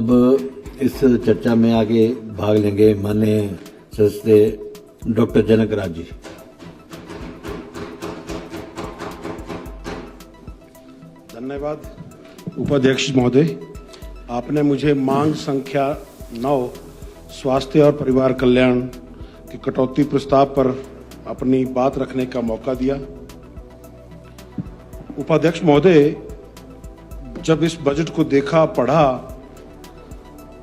अब इस चर्चा में आगे भाग लेंगे माननीय सदस्य डॉक्टर जनक राज जी। धन्यवाद उपाध्यक्ष महोदय, आपने मुझे मांग संख्या 9 स्वास्थ्य और परिवार कल्याण की कटौती प्रस्ताव पर अपनी बात रखने का मौका दिया। उपाध्यक्ष महोदय, जब इस बजट को देखा पढ़ा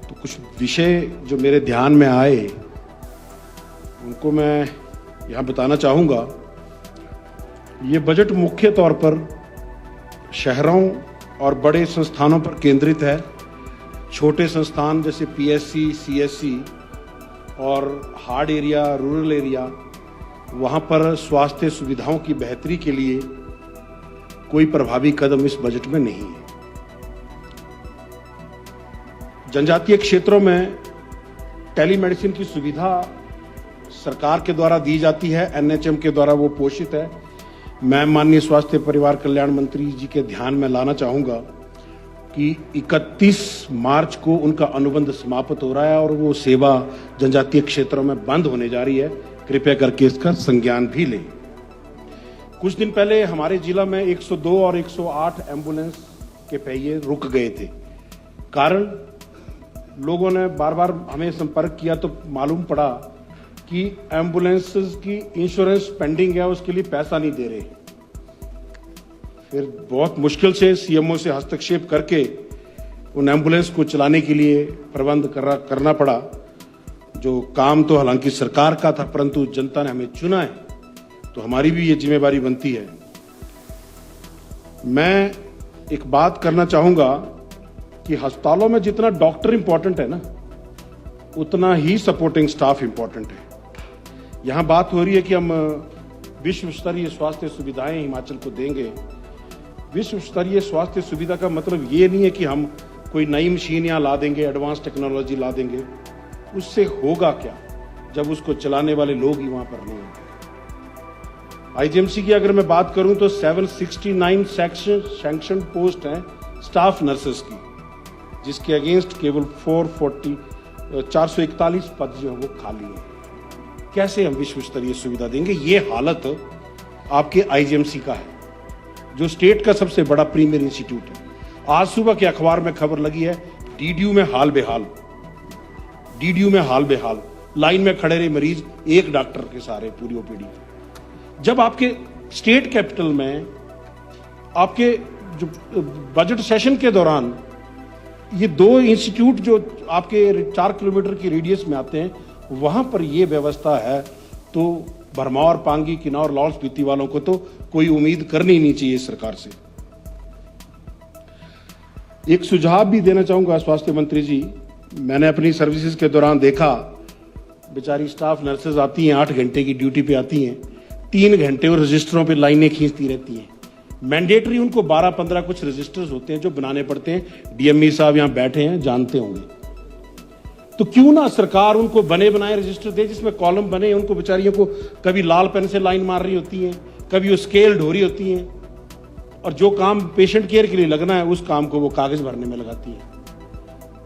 तो कुछ विषय जो मेरे ध्यान में आए उनको मैं यहाँ बताना चाहूँगा। ये बजट मुख्य तौर पर शहरों और बड़े संस्थानों पर केंद्रित है। छोटे संस्थान जैसे पीएससी, सीएससी और हार्ड एरिया, रूरल एरिया, वहाँ पर स्वास्थ्य सुविधाओं की बेहतरी के लिए कोई प्रभावी कदम इस बजट में नहीं है। जनजातीय क्षेत्रों में टेलीमेडिसिन की सुविधा सरकार के द्वारा दी जाती है, एनएचएम के द्वारा वो पोषित है। मैं माननीय स्वास्थ्य परिवार कल्याण मंत्री जी के ध्यान में लाना चाहूँगा कि 31 मार्च को उनका अनुबंध समाप्त हो रहा है और वो सेवा जनजातीय क्षेत्रों में बंद होने जा रही है। कृपया करके इसका संज्ञान भी लें। कुछ दिन पहले हमारे जिला में 102 और 108 एम्बुलेंस के पहिए रुक गए थे। कारण लोगों ने बार बार हमें संपर्क किया तो मालूम पड़ा कि एम्बुलेंस की इंश्योरेंस पेंडिंग है, उसके लिए पैसा नहीं दे रहे। फिर बहुत मुश्किल से सीएमओ से हस्तक्षेप करके उन एम्बुलेंस को चलाने के लिए प्रबंध करना पड़ा। जो काम तो हालांकि सरकार का था, परंतु जनता ने हमें चुना है तो हमारी भी ये जिम्मेवारी बनती है। मैं एक बात करना चाहूंगा कि अस्पतालों में जितना डॉक्टर इंपॉर्टेंट है ना, उतना ही सपोर्टिंग स्टाफ इंपॉर्टेंट है। यहां बात हो रही है कि हम विश्व स्तरीय स्वास्थ्य सुविधाएं हिमाचल को देंगे। विश्व स्तरीय स्वास्थ्य सुविधा का मतलब ये नहीं है कि हम कोई नई मशीन यहाँ ला देंगे, एडवांस टेक्नोलॉजी ला देंगे। उससे होगा क्या जब उसको चलाने वाले लोग ही वहां पर नहीं होंगे। आईजीएमसी की अगर मैं बात करूं तो 769 सैंक्शन पोस्ट हैं स्टाफ नर्सेस की, जिसके अगेंस्ट केवल 441 पद जो है वो खाली है। कैसे हम विश्व स्तरीय सुविधा देंगे? ये हालत आपके आईजीएमसी का है, जो स्टेट का सबसे बड़ा प्रीमियर इंस्टीट्यूट है। आज सुबह के अखबार में खबर लगी है, डीडीयू में हाल बेहाल, डीडीयू में हाल बेहाल। लाइन में खड़े रहे मरीज एक डॉक्टर के सहारे पूरी ओपीडी। जब आपके स्टेट कैपिटल में आपके जो बजट सेशन के दौरान ये 2 इंस्टीट्यूट जो आपके 4 किलोमीटर की रेडियस में आते हैं, वहां पर ये व्यवस्था है, तो भरमौर, पांगी, किन्नौर, लाहौल स्पीति वालों को तो कोई उम्मीद करनी नहीं चाहिए सरकार से। एक सुझाव भी देना चाहूंगा स्वास्थ्य मंत्री जी। मैंने अपनी सर्विसेज के दौरान देखा, बेचारी स्टाफ नर्सेज आती हैं, 8 घंटे की ड्यूटी पे आती हैं, 3 घंटे और रजिस्टरों पे लाइनें खींचती रहती हैं। मैंडेटरी उनको 12-15 कुछ रजिस्टर्स होते हैं जो बनाने पड़ते हैं। डीएमई साहब यहां बैठे हैं, जानते होंगे। तो क्यों ना सरकार उनको बने बनाए रजिस्टर दे, जिसमें कॉलम बने। उनको बेचारियों को कभी लाल पेन से लाइन मार रही होती हैं, कभी वो स्केल ढो रही होती हैं, और जो काम पेशेंट केयर के लिए लगना है उस काम को वो कागज भरने में लगाती है।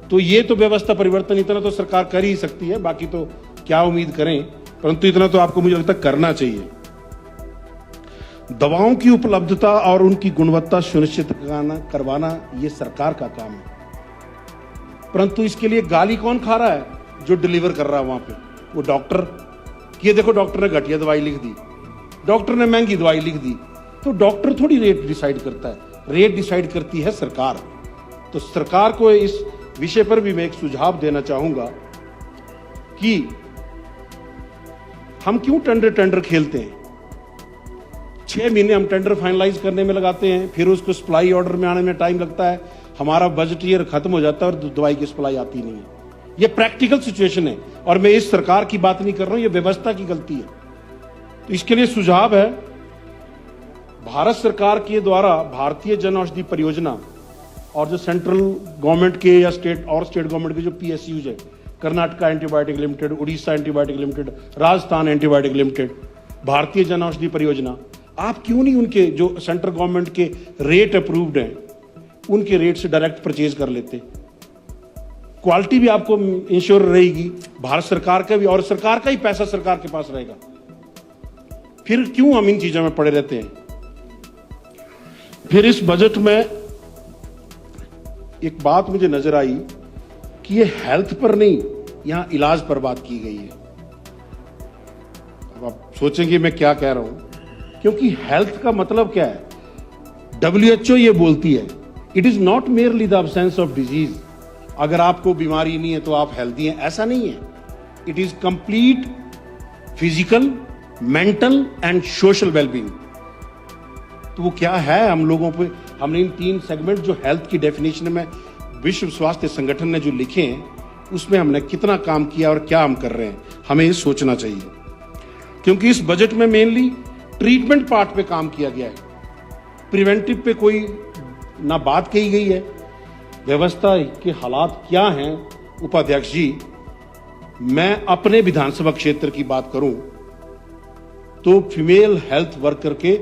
तो ये तो व्यवस्था परिवर्तन इतना तो सरकार कर ही सकती है, बाकी तो क्या उम्मीद करें, परंतु इतना तो आपको मुझे लगता है करना चाहिए। दवाओं की उपलब्धता और उनकी गुणवत्ता सुनिश्चित करवाना ये सरकार का काम है, परंतु इसके लिए गाली कौन खा रहा है? जो डिलीवर कर रहा है वहां पे, वो डॉक्टर। ये देखो, डॉक्टर ने घटिया दवाई लिख दी, डॉक्टर ने महंगी दवाई लिख दी। तो डॉक्टर थोड़ी रेट डिसाइड करता है, रेट डिसाइड करती है सरकार। तो सरकार को इस विषय पर भी मैं एक सुझाव देना चाहूंगा कि हम क्यों टेंडर खेलते हैं। 6 महीने हम टेंडर फाइनलाइज करने में लगाते हैं, फिर उसको सप्लाई ऑर्डर में आने में टाइम लगता है, हमारा बजट ईयर खत्म हो जाता है और दवाई की सप्लाई आती नहीं है। ये प्रैक्टिकल सिचुएशन है, और मैं इस सरकार की बात नहीं कर रहा हूं, ये व्यवस्था की गलती है। तो इसके लिए सुझाव है, भारत सरकार के द्वारा भारतीय जन औषधि परियोजना और जो सेंट्रल गवर्नमेंट के या स्टेट गवर्नमेंट के जो पीएसयूज है, Karnataka antibiotic limited, Orissa antibiotic limited, Rajasthan antibiotic limited, भारतीय जन औषधि परियोजना, आप क्यों नहीं उनके जो सेंट्रल गवर्नमेंट के रेट अप्रूव्ड हैं, उनके रेट से डायरेक्ट परचेज कर लेते? क्वालिटी भी आपको इंश्योर रहेगी, भारत सरकार का भी, और सरकार का ही पैसा सरकार के पास रहेगा। फिर क्यों हम इन चीजों में पड़े रहते हैं? फिर इस बजट में एक बात मुझे नजर आई कि ये हेल्थ पर नहीं, यहां इलाज पर बात की गई है। अब आप सोचेंगे मैं क्या कह रहा हूं, क्योंकि हेल्थ का मतलब क्या है? WHO ये बोलती है, it is not merely the absence of disease. अगर आपको बीमारी नहीं है तो आप हेल्दी हैं, ऐसा नहीं है। It is complete physical, mental and social wellbeing. तो वो क्या है हम लोगों पे? हमने इन 3 सेगमेंट जो हेल्थ की डेफिनेशन में विश्व स्वास्थ्य संगठन ने जो लिखे हैं, उसमें हमने कितना काम किया और क्या हम कर रहे हैं, हमें ये सोचना चाहिए। क्योंकि इस बजट में मेनली ट्रीटमेंट पार्ट पे काम किया गया है, प्रिवेंटिव पे कोई ना बात कही गई है। व्यवस्था के हालात क्या हैं? उपाध्यक्ष जी, मैं अपने विधानसभा क्षेत्र की बात करूं तो फीमेल हेल्थ वर्कर के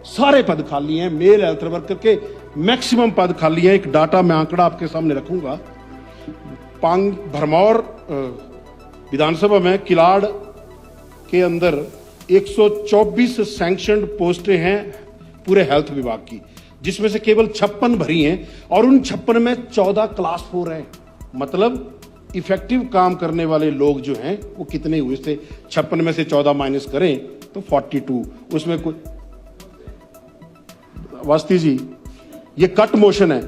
सारे पद खाली हैं, मेल हेल्थ वर्कर के मैक्सिमम पद खाली हैं। एक डाटा मैं आंकड़ा आपके सामने रखूंगा। भरमौर विधानसभा में किलाड़ के अंदर 124 सैंक्शनड पोस्टें हैं पूरे हेल्थ विभाग की, जिसमें से केवल 56 भरी हैं, और उन 56 में 14 क्लास 4 हैं। मतलब इफेक्टिव काम करने वाले लोग जो हैं वो कितने हुए थे? 56 में से 14 माइनस करें तो 42। उसमें कुछ वास्ती जी, ये कट मोशन है।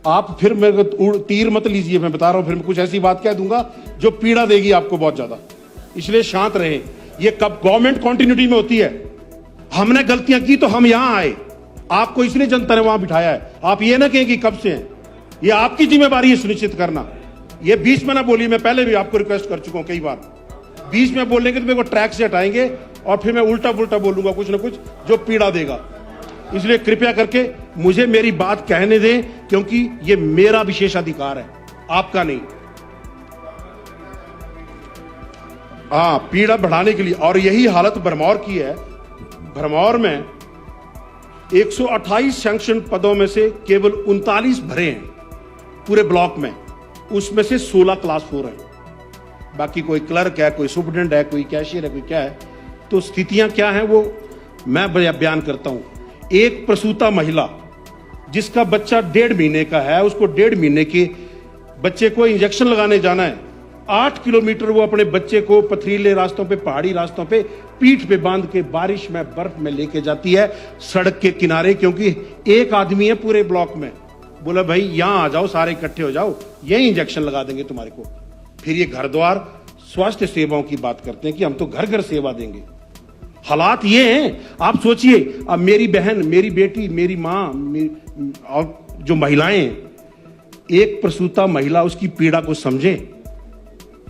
आप फिर मेरे को तीर मत लीजिए, मैं बता रहा हूं, फिर मैं कुछ ऐसी बात कह दूंगा जो पीड़ा देगी आपको बहुत ज्यादा, इसलिए शांत रहे। ये कब गवर्नमेंट कंटिन्यूटी में होती है? हमने गलतियां की तो हम यहां आए, आपको इसलिए जनता ने वहां बिठाया है। आप ये ना कहें कि कब से हैं, ये आपकी जिम्मेदारी है सुनिश्चित करना। ये बीच में ना बोलिए, मैं पहले भी आपको रिक्वेस्ट कर चुका हूं कई बार, बीच में बोलेंगे तो मेरे को ट्रैक से हटाएंगे और फिर मैं उल्टा पुल्टा बोलूंगा कुछ ना कुछ जो पीड़ा देगा। इसलिए कृपया करके मुझे मेरी बात कहने दें, क्योंकि ये मेरा विशेष अधिकार है, आपका नहीं। हाँ, पीड़ा बढ़ाने के लिए। और यही हालत भरमौर की है। भरमौर में 128 सैंक्शन पदों में से केवल 39 भरे हैं पूरे ब्लॉक में, उसमें से 16 क्लास 4 है। बाकी कोई क्लर्क है, कोई सुपरिटेंडेंट है, कोई कैशियर है, कोई क्या है। तो स्थितियां क्या हैं वो मैं बयान करता हूं। एक प्रसूता महिला जिसका बच्चा 1.5 महीने का है, उसको 1.5 महीने के बच्चे को इंजेक्शन लगाने जाना है, 8 किलोमीटर वो अपने बच्चे को पथरीले रास्तों पे, पहाड़ी रास्तों पे पीठ पे बांध के बारिश में, बर्फ में लेके जाती है सड़क के किनारे, क्योंकि एक आदमी है पूरे ब्लॉक में। बोला भाई यहां आ जाओ, सारे इकट्ठे हो जाओ, यही इंजेक्शन लगा देंगे तुम्हारे को। फिर ये घर द्वार स्वास्थ्य सेवाओं की बात करते हैं कि हम तो घर घर सेवा देंगे। हालात ये हैं, आप सोचिए। अब मेरी बहन, मेरी बेटी, मेरी मां और जो महिलाएं, एक प्रसूता महिला उसकी पीड़ा को समझे।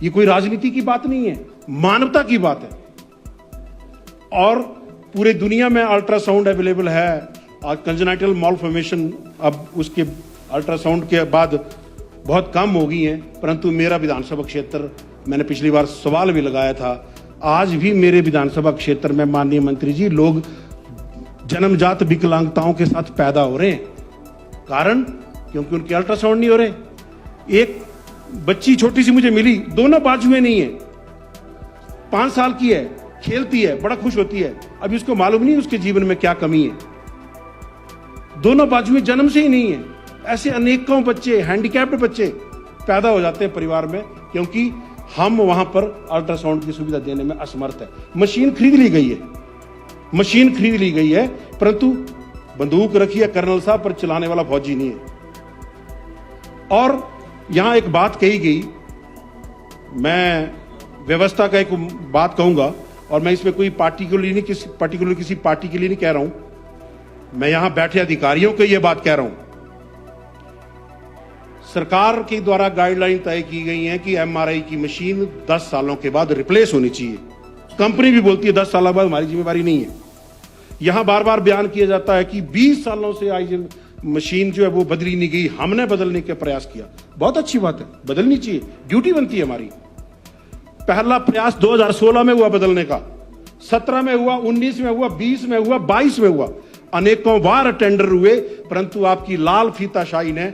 ये कोई राजनीति की बात नहीं है, मानवता की बात है। और पूरे दुनिया में अल्ट्रासाउंड अवेलेबल है। आज कंजेनाइटल मालफॉर्मेशन अब उसके अल्ट्रासाउंड के बाद बहुत कम हो गई हैं, परंतु मेरा विधानसभा क्षेत्र, मैंने पिछली बार सवाल भी लगाया था, आज भी मेरे विधानसभा क्षेत्र में माननीय मंत्री जी, लोग जन्मजात विकलांगताओं के साथ पैदा हो रहे हैं। कारण क्योंकि उनके अल्ट्रासाउंड नहीं हो रहे। एक बच्ची छोटी सी मुझे मिली, दोनों बाजुएं नहीं है, 5 साल की है, खेलती है, बड़ा खुश होती है। अभी उसको मालूम नहीं उसके जीवन में क्या कमी है, दोनों बाजुएं जन्म से ही नहीं है। ऐसे अनेकों बच्चे, हैंडीकैप्ड बच्चे पैदा हो जाते हैं परिवार में, क्योंकि हम वहां पर अल्ट्रासाउंड की सुविधा देने में असमर्थ है। मशीन खरीद ली गई है, मशीन खरीद ली गई है, परंतु बंदूक रखी है कर्नल साहब पर, चलाने वाला फौजी नहीं है। और यहां एक बात कही गई, मैं व्यवस्था का एक बात कहूंगा, और मैं इसमें कोई पार्टिकुलर किसी पार्टी के लिए नहीं कह रहा हूं, मैं यहां बैठे अधिकारियों को यह बात कह रहा हूं। सरकार के द्वारा गाइडलाइन तय की गई है कि एमआरआई की मशीन 10 सालों के बाद रिप्लेस होनी चाहिए। कंपनी भी बोलती है 10 साल बाद हमारी जिम्मेदारी नहीं है। यहां बार बार बयान किया जाता है कि 20 सालों से आई मशीन जो है वो बदली नहीं गई, हमने बदलने का प्रयास किया। बहुत अच्छी बात है, बदलनी चाहिए, ड्यूटी बनती है हमारी। पहला प्रयास 2016 में हुआ बदलने का, 17 में हुआ, 19 में हुआ, 20 में हुआ, 22 में हुआ, अनेकों बार टेंडर हुए, परंतु आपकी लाल फीताशाही ने,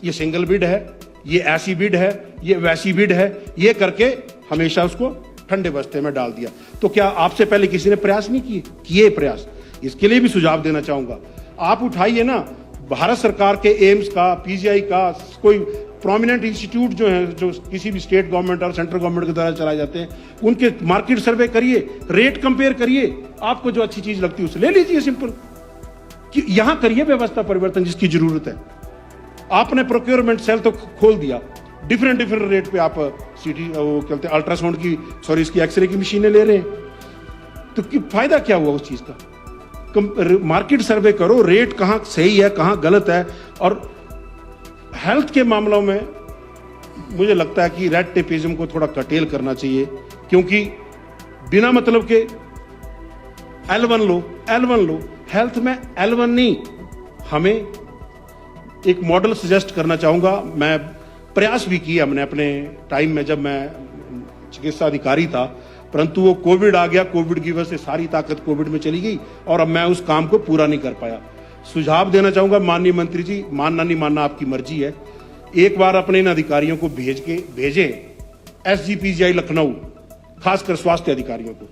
ये सिंगल बिड है, ये ऐसी बिड है, ये वैसी बिड है, ये करके हमेशा उसको ठंडे बस्ते में डाल दिया। तो क्या आपसे पहले किसी ने प्रयास नहीं किए प्रयास? इसके लिए भी सुझाव देना चाहूंगा। आप उठाइए ना, भारत सरकार के एम्स का, पीजीआई का, कोई प्रोमिनेंट इंस्टीट्यूट जो है, जो किसी भी स्टेट गवर्नमेंट और सेंट्रल गवर्नमेंट के द्वारा चलाए जाते हैं, उनके मार्केट सर्वे करिए, रेट कंपेयर करिए, आपको जो अच्छी चीज लगती है उसे ले लीजिए। सिंपल कि यहां करिए व्यवस्था परिवर्तन जिसकी जरूरत है। आपने प्रोक्योरमेंट सेल तो खोल दिया, डिफरेंट रेट पे आप सीटी वो कहते हैं अल्ट्रासाउंड की, सॉरी इसकी एक्सरे की मशीनें ले रहे हैं, तो फायदा क्या हुआ उस चीज का? मार्केट सर्वे करो, रेट कहां सही है कहां गलत है। और हेल्थ के मामलों में मुझे लगता है कि रेड टेपिज्म को थोड़ा कटेल करना चाहिए, क्योंकि बिना मतलब के L1 लो, हेल्थ में L1 नहीं। हमें एक मॉडल सजेस्ट करना चाहूंगा। मैं प्रयास भी किया हमने अपने टाइम में जब मैं चिकित्सा अधिकारी था, परंतु वो कोविड आ गया, कोविड की वजह से सारी ताकत कोविड में चली गई और अब मैं उस काम को पूरा नहीं कर पाया। सुझाव देना चाहूंगा माननीय मंत्री जी, मानना नहीं मानना आपकी मर्जी है, एक बार अपने इन अधिकारियों को भेजें SGPGI लखनऊ, खासकर स्वास्थ्य अधिकारियों को।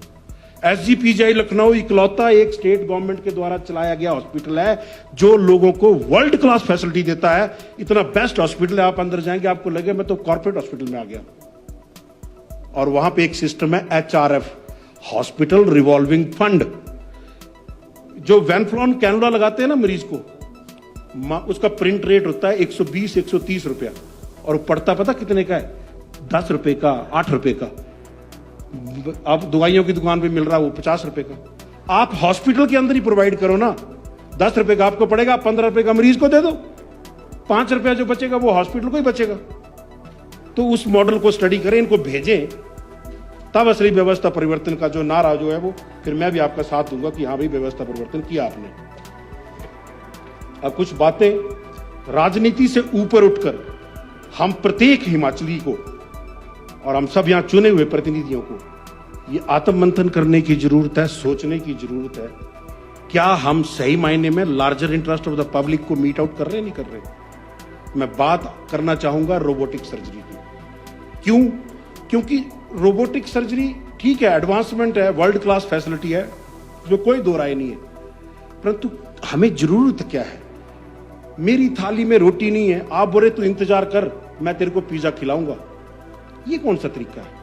SGPGI लखनऊ इकलौता एक स्टेट गवर्नमेंट के द्वारा चलाया गया हॉस्पिटल है जो लोगों को वर्ल्ड क्लास फैसिलिटी देता है। इतना बेस्ट हॉस्पिटल है, आप अंदर जाएंगे आपको लगे मैं तो कॉर्पोरेट हॉस्पिटल में आ गया। और वहां पे एक सिस्टम है HRF, हॉस्पिटल रिवॉल्विंग फंड। जो वेनफ्लॉन कैनुला लगाते हैं ना मरीज को, उसका प्रिंट रेट होता है 120-130 रुपया, और पड़ता पता कितने का है? 10 रुपए का, 8 रुपए का। अब दवाइयों की दुकान पे मिल रहा है वो 50 रुपए का। आप हॉस्पिटल के अंदर ही प्रोवाइड करो ना, 10 रुपए का आपको पड़ेगा, 15 रुपए का मरीज को दे दो, 5 रुपया जो बचेगा वो हॉस्पिटल को ही बचेगा। तो उस मॉडल को स्टडी करें, इनको भेजें, तब असली व्यवस्था परिवर्तन का जो नारा जो है वो फिर मैं भी आपका साथ दूंगा कि हाँ भाई व्यवस्था परिवर्तन किया आपने। अब कुछ बातें राजनीति से ऊपर उठकर हम प्रत्येक हिमाचली को और हम सब यहां चुने हुए प्रतिनिधियों को ये आत्ममंथन करने की जरूरत है, सोचने की जरूरत है, क्या हम सही मायने में larger interest of the public को मीट आउट कर रहे हैं, नहीं कर रहे? मैं बात करना चाहूंगा रोबोटिक सर्जरी की। क्यों? क्योंकि रोबोटिक सर्जरी ठीक है, एडवांसमेंट है, वर्ल्ड क्लास फैसिलिटी है, जो कोई दो राय नहीं है, परंतु हमें जरूरत क्या है? मेरी थाली में रोटी नहीं है, आप बोले तू इंतजार कर, मैं तेरे को पिज्जा खिलाऊंगा, ये कौन सा तरीका है?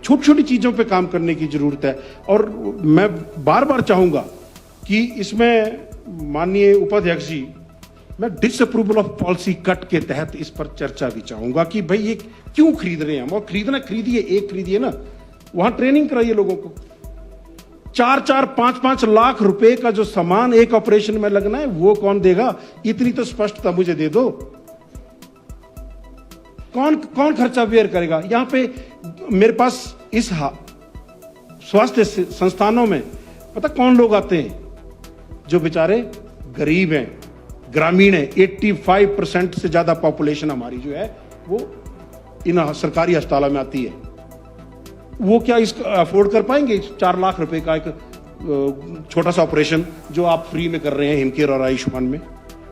छोटी छोटी चीजों पे काम करने की जरूरत है। और मैं बार बार चाहूंगा कि इसमें माननीय उपाध्यक्ष जी, मैं डिसअप्रूवल ऑफ पॉलिसी कट के तहत इस पर चर्चा भी चाहूंगा कि भाई ये क्यों खरीद रहे हैं हम? और खरीदिए, एक खरीदिए ना, वहां ट्रेनिंग कराइए लोगों को। 4-4, 5-5 लाख रुपए का जो सामान एक ऑपरेशन में लगना है वो कौन देगा? इतनी तो स्पष्टता मुझे दे दो। कौन खर्चा बेयर करेगा? यहां पे मेरे पास इस स्वास्थ्य संस्थानों में पता कौन लोग आते हैं? जो बेचारे गरीब हैं, ग्रामीण है। 85% से ज्यादा पॉपुलेशन हमारी जो है वो इन सरकारी अस्पतालों में आती है। वो क्या इसका अफोर्ड कर पाएंगे? 4 लाख रुपए का एक छोटा सा ऑपरेशन जो आप फ्री में कर रहे हैं हिमकेयर और आयुष्मान में।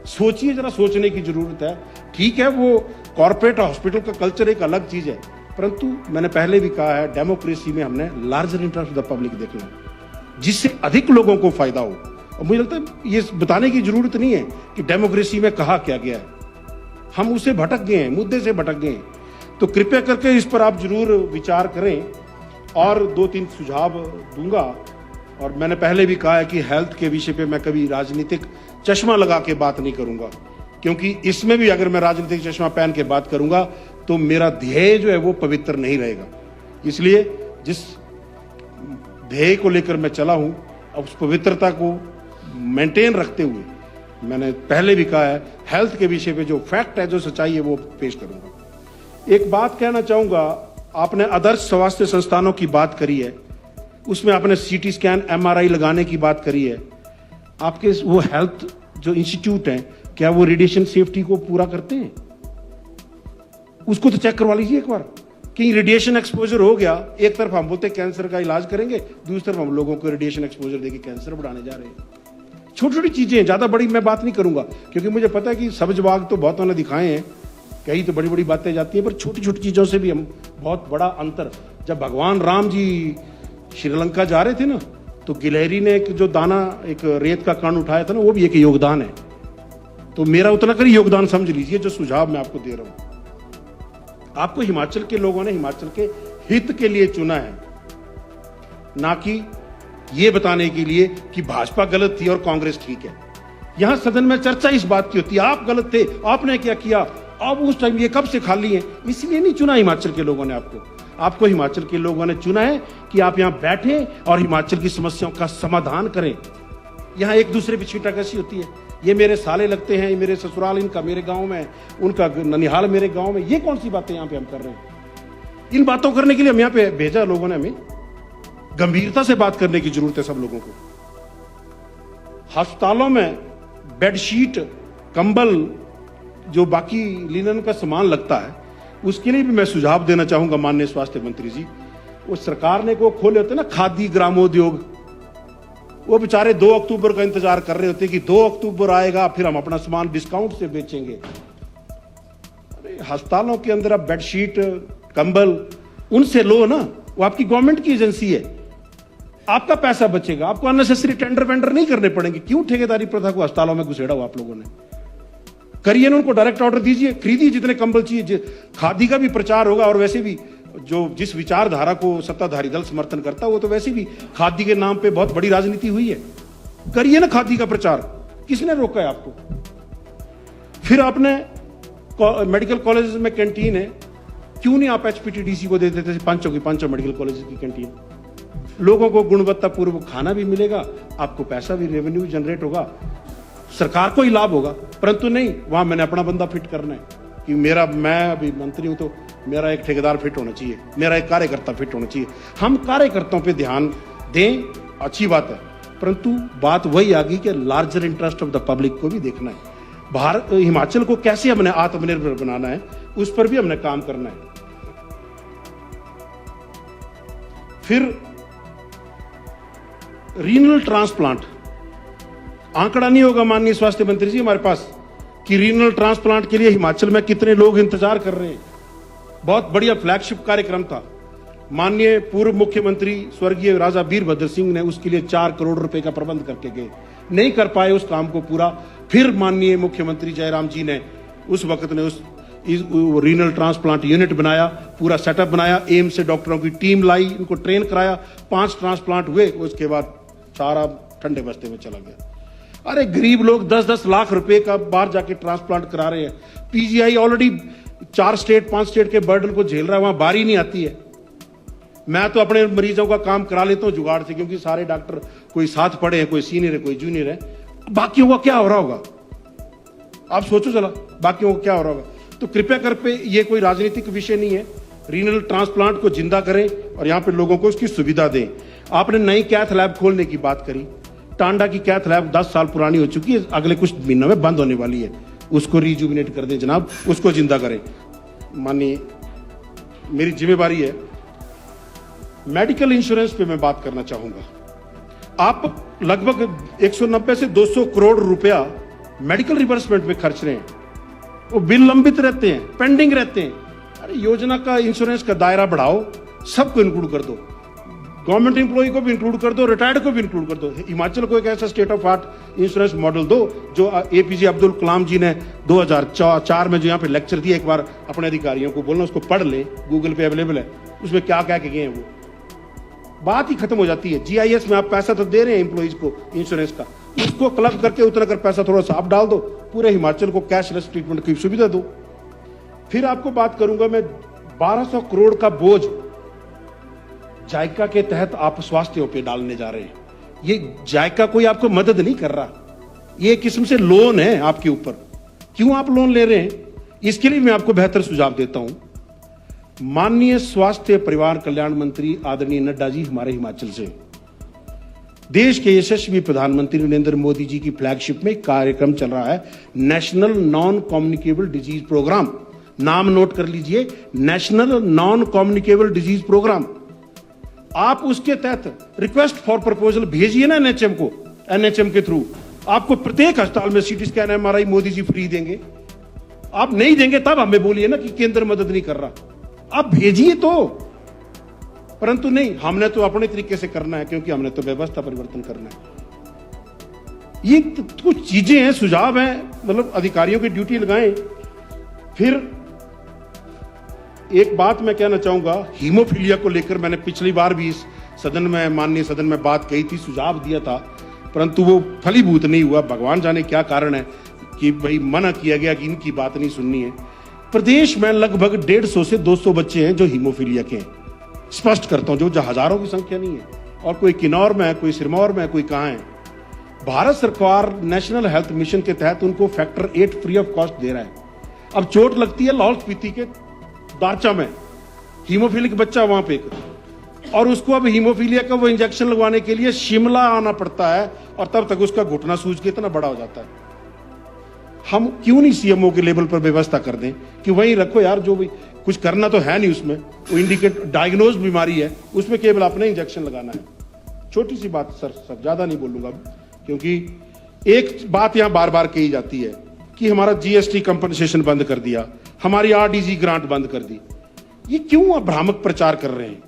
सोचिए जरा, सोचने की जरूरत है। ठीक है, वो कॉर्पोरेट हॉस्पिटल का कल्चर एक अलग चीज है, परंतु मैंने पहले भी कहा है, डेमोक्रेसी में हमने larger interest of the public देखना है, जिससे अधिक लोगों को फायदा हो। और मुझे लगता है ये बताने की जरूरत नहीं है कि डेमोक्रेसी में कहा क्या गया है, हम उससे भटक गए हैं, मुद्दे से भटक गए हैं। तो कृपया करके इस पर आप जरूर विचार करें। और 2-3 सुझाव दूंगा। और मैंने पहले भी कहा है कि हेल्थ के विषय पे मैं कभी राजनीतिक चश्मा लगा के बात नहीं करूंगा, क्योंकि इसमें भी अगर मैं राजनीतिक चश्मा पहन के बात करूंगा तो मेरा ध्येय जो है वो पवित्र नहीं रहेगा। इसलिए जिस ध्येय को लेकर मैं चला हूं, अब उस पवित्रता को मेंटेन रखते हुए मैंने पहले भी कहा है, हेल्थ के विषय पे जो फैक्ट है, जो सच्चाई है, वो पेश करूंगा। एक बात कहना चाहूंगा, आपने आदर्श स्वास्थ्य संस्थानों की बात करी है, उसमें आपने CT स्कैन, MRI लगाने की बात करी है। आपके वो हेल्थ जो इंस्टीट्यूट हैं, क्या वो रेडिएशन सेफ्टी को पूरा करते हैं? उसको तो चेक करवा लीजिए एक बार। कहीं रेडिएशन एक्सपोजर हो गया, एक तरफ हम बोलते कैंसर का इलाज करेंगे, दूसरी तरफ हम लोगों को रेडिएशन एक्सपोजर देके कैंसर बढ़ाने जा रहे हैं। छोटी छोटी चीजें, ज्यादा बड़ी मैं बात नहीं करूंगा, क्योंकि मुझे पता है कि सब जवाब तो बहुतों ने दिखाए हैं, कई तो बड़ी बड़ी बातें जाती हैं, पर छोटी छोटी चीजों से भी हम बहुत बड़ा अंतर। जब भगवान राम जी श्रीलंका जा रहे थे ना, तो गिलहरी ने एक जो दाना, एक रेत का कण उठाया था ना, वो भी एक योगदान है। तो मेरा उतना कर योगदान समझ लीजिए जो सुझाव मैं आपको दे रहा हूं। आपको हिमाचल के लोगों ने हिमाचल के हित के लिए चुना है, ना कि ये बताने के लिए कि भाजपा गलत थी और कांग्रेस ठीक है। यहां सदन में चर्चा इस बात की होती है, आप गलत थे, आपने क्या किया, अब उस टाइम ये कब से खाली है। इसलिए नहीं चुना हिमाचल के लोगों ने आपको हिमाचल के लोगों ने चुना है कि आप यहां बैठे और हिमाचल की समस्याओं का समाधान करें। यहां एक दूसरे की छींटा कैसी होती है, ये मेरे साले लगते हैं, ये मेरे ससुराल इनका मेरे गांव में, उनका ननिहाल मेरे गांव में, ये कौन सी बातें यहां पे हम कर रहे हैं। इन बातों करने के लिए हम यहां पे भेजा लोगों ने, हमें गंभीरता से बात करने की जरूरत है सब लोगों को। अस्पतालों में बेडशीट, कंबल, जो बाकी लिनन का सामान लगता है, उसके लिए भी मैं सुझाव देना चाहूंगा माननीय स्वास्थ्य मंत्री जी। वो सरकार ने को खोले होते ना खादी ग्रामोद्योग, वो बेचारे 2 अक्टूबर का इंतजार कर रहे होते कि 2 अक्टूबर आएगा फिर हम अपना सामान डिस्काउंट से बेचेंगे। अरे अस्पतालों के अंदर आप बेडशीट, कंबल उनसे लो ना, वो आपकी गवर्नमेंट की एजेंसी है, आपका पैसा बचेगा, आपको अननेसेसरी टेंडर वेंडर नहीं करने पड़ेंगे। क्यों ठेकेदारी प्रथा को अस्पतालों में घुसेड़ा हो आप लोगों ने? करिए ना, उनको डायरेक्ट ऑर्डर दीजिए, खरीदिए जितने कंबल चाहिए। खादी का भी प्रचार होगा, और वैसे भी जो जिस विचारधारा को सत्ताधारी दल समर्थन करता है, वो तो वैसे भी खादी के नाम पे बहुत बड़ी राजनीति हुई है। करिए ना खादी का प्रचार, किसने रोका है आपको? फिर आपने मेडिकल कॉलेज में कैंटीन है, क्यों नहीं आप एचपीटीडीसी को दे देते? पांचों मेडिकल कॉलेज की कैंटीन, लोगों को गुणवत्तापूर्वक खाना भी मिलेगा, आपको पैसा भी, रेवेन्यू जनरेट होगा, सरकार को ही लाभ होगा। परंतु नहीं, वहां मैंने अपना बंदा फिट करना है कि मैं अभी मंत्री हूं तो मेरा एक ठेकेदार फिट होना चाहिए, मेरा एक कार्यकर्ता फिट होना चाहिए। हम कार्यकर्ताओं पे ध्यान दें, अच्छी बात है, परंतु बात वही आ गई कि larger interest of the public को भी देखना है। हिमाचल को कैसे हमने आत्मनिर्भर बनाना है, उस पर भी हमने काम करना है। फिर रीनल ट्रांसप्लांट, आंकड़ा नहीं होगा माननीय स्वास्थ्य मंत्री जी हमारे पास कि रीनल ट्रांसप्लांट के लिए हिमाचल में कितने लोग इंतजार कर रहे हैं। बहुत बढ़िया फ्लैगशिप कार्यक्रम था, माननीय पूर्व मुख्यमंत्री स्वर्गीय राजा वीरभद्र सिंह ने उसके लिए 4 करोड़ रुपए का प्रबंध करके गए, नहीं कर पाए उस काम को पूरा। फिर माननीय मुख्यमंत्री जयराम जी ने उस वक्त ने उस रीनल ट्रांसप्लांट यूनिट बनाया, पूरा सेटअप बनाया, एम्स से डॉक्टरों की टीम लाई, इनको ट्रेन कराया, 5 ट्रांसप्लांट हुए, उसके बाद सारा ठंडे बस्ते में चला गया। अरे गरीब लोग 10-10 लाख रुपए का बाहर जाके ट्रांसप्लांट करा रहे हैं। पीजीआई ऑलरेडी 4 स्टेट 5 स्टेट के बर्डन को झेल रहा है, वहां बारी नहीं आती है। मैं तो अपने मरीजों का काम करा लेता हूं जुगाड़ से, क्योंकि सारे डॉक्टर कोई साथ पढ़े हैं, कोई सीनियर है, कोई जूनियर है। बाकियों का क्या हो रहा होगा, आप सोचो जरा, बाकियों को क्या हो रहा होगा। तो कृपया करके ये कोई राजनीतिक विषय नहीं है, रीनल ट्रांसप्लांट को जिंदा करें और यहां पे लोगों को उसकी सुविधा दें। आपने नई कैथ लैब खोलने की बात करी, टांडा की कैथ लैब 10 साल पुरानी हो चुकी है, अगले कुछ महीनों में बंद होने वाली है, उसको रिजुविनेट कर दें जनाब, उसको जिंदा करें। मानिए मेरी जिम्मेवारी है। मेडिकल इंश्योरेंस पे मैं बात करना चाहूंगा। आप लगभग 190 से 200 करोड़ रुपया मेडिकल रिवर्समेंट में खर्च रहे हैं, वो बिल लंबित रहते हैं, पेंडिंग रहते हैं। अरे योजना का इंश्योरेंस का दायरा बढ़ाओ, सबको इंक्लूड कर दो, गवर्नमेंट एम्प्लॉय को भी इंक्लूड कर दो, रिटायर्ड को भी इंक्लूड कर दो। हिमाचल को एक ऐसा state of art insurance model दो जो एपीजे अब्दुल कलाम जी ने 2004 में जो यहाँ पे लेक्चर दिया, एक बार अपने अधिकारियों को बोलना उसको पढ़ ले, गूगल पे अवेलेबल है, उसमें क्या क्या गए हैं वो बात ही खत्म हो जाती है। जीआईएस में आप पैसा तो दे रहे हैं एम्प्लॉइज को इंश्योरेंस का, उसको क्लब करके उतना कर पैसा थोड़ा सा आप डाल दो, पूरे हिमाचल को कैशलेस ट्रीटमेंट की सुविधा दो। फिर आपको बात करूंगा मैं 1200 करोड़ का बोझ जायका के तहत आप स्वास्थ्य पे डालने जा रहे हैं। ये जायका कोई आपको मदद नहीं कर रहा, ये एक किस्म से लोन है आपके ऊपर। क्यों आप लोन ले रहे हैं, इसके लिए मैं आपको बेहतर सुझाव देता हूं। माननीय स्वास्थ्य परिवार कल्याण मंत्री आदरणीय नड्डा जी हमारे हिमाचल से, देश के यशस्वी प्रधानमंत्री नरेंद्र मोदी जी की फ्लैगशिप में कार्यक्रम चल रहा है, national non communicable disease programme. नाम नोट कर लीजिए, national non communicable disease programme. आप उसके तहत रिक्वेस्ट फॉर प्रपोजल भेजिए ना एनएचएम को, एनएचएम के थ्रू आपको प्रत्येक अस्पताल में CT scan MRI Modi ji free देंगे। आप नहीं देंगे तब हमें बोलिए ना कि केंद्र मदद नहीं कर रहा, आप भेजिए तो। परंतु नहीं, हमने तो अपने तरीके से करना है, क्योंकि हमने तो व्यवस्था परिवर्तन करना है। ये कुछ चीजें हैं, सुझाव हैं, मतलब अधिकारियों की ड्यूटी लगाएं। फिर एक बात मैं कहना चाहूंगा, हीमोफीलिया को लेकर मैंने पिछली बार भी इस सदन में, माननीय सदन में बात कही थी, सुझाव दिया था, परंतु वो फलीभूत नहीं हुआ। भगवान जाने क्या कारण है कि भाई मना किया गया कि इनकी बात नहीं सुननी है। प्रदेश में लगभग 150 से 200 बच्चे हैं जो हीमोफीलिया के हैं। स्पष्ट करता हूं, जो हजारों की संख्या नहीं है, और कोई किन्नौर में है, कोई सिरमौर में है, कोई कहां है। भारत सरकार नेशनल हेल्थ मिशन के तहत उनको फैक्टर 8 फ्री ऑफ कॉस्ट दे रहा है। अब चोट लगती है लाहौल स्पीति के दारचा में, हीमोफीलिक बच्चा वहां पे, और उसको अब हीमोफीलिया का वो इंजेक्शन लगवाने के लिए शिमला आना पड़ता है, और तब तक उसका घुटना सूज के इतना बड़ा हो जाता है। हम क्यों नहीं सीएमओ के लेवल पर व्यवस्था कर दें कि वहीं रखो यार, जो भी कुछ करना तो है नहीं उसमें, वो इंडिकेट डायग्नोज बीमारी है, उसमें केवल अपने इंजेक्शन लगाना है। छोटी सी बात सर ज्यादा नहीं बोलूंगा अब, क्योंकि एक बात यहां बार बार कही जाती है कि हमारा जीएसटी कंपनसेशन बंद कर दिया, हमारी आरडीजी ग्रांट बंद कर दी। ये क्यों आप भ्रामक प्रचार कर रहे हैं?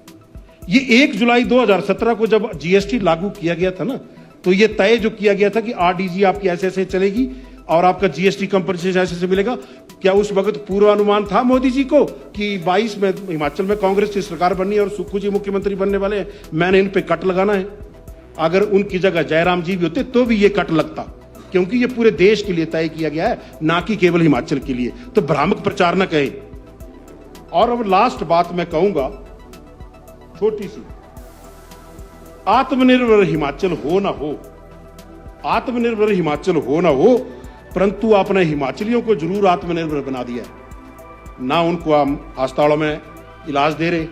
ये 1 जुलाई 2017 को जब जीएसटी लागू किया गया था ना, तो ये तय जो किया गया था कि आरडीजी आपकी ऐसे ऐसे चलेगी और आपका जीएसटी कंपनसेशन ऐसे ऐसे मिलेगा। क्या उस वक्त पूर्वानुमान था मोदी जी को कि 22 में हिमाचल में कांग्रेस की सरकार बननी है और सुक्खू जी मुख्यमंत्री बनने वाले हैं, मैंने इन पे कट लगाना है? अगर उनकी जगह जयराम जी भी होते तो भी ये कट लगता, क्योंकि ये पूरे देश के लिए तय किया गया है, ना कि केवल हिमाचल के लिए। तो भ्रामक प्रचार न कहें। और अब लास्ट बात मैं कहूंगा, छोटी सी, आत्मनिर्भर हिमाचल हो ना हो, आत्मनिर्भर हिमाचल हो ना हो, परंतु आपने हिमाचलियों को जरूर आत्मनिर्भर बना दिया है। ना उनको हम अस्पतालों में इलाज दे रहे,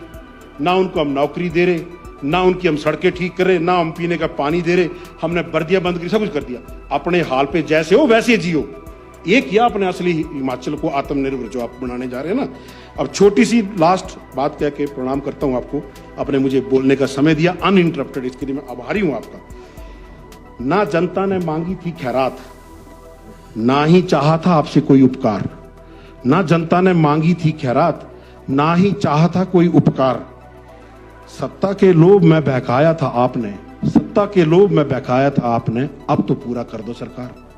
ना उनको हम नौकरी दे रहे, ना उनकी हम सड़कें ठीक कर रहे, ना हम पीने का पानी दे रहे, हमने वर्दियां बंद की, सब कुछ कर दिया। अपने हाल पे जैसे हो वैसे जियो। ये किया अपने असली हिमाचल को आत्मनिर्भर जो आप बनाने जा रहे हैं ना। अब छोटी सी लास्ट बात कह के प्रणाम करता हूं आपको, आपने मुझे बोलने का समय दिया अनइंटरप्टेड, इसके लिए मैं आभारी हूं आपका। ना जनता ने मांगी थी खैरात, ना ही चाहा था आपसे कोई उपकार। ना जनता ने मांगी थी खैरात, ना ही चाहा था कोई उपकार। सत्ता के लोभ में बहकाया था आपने, सत्ता के लोभ में बहकाया था आपने, अब तो पूरा कर दो सरकार।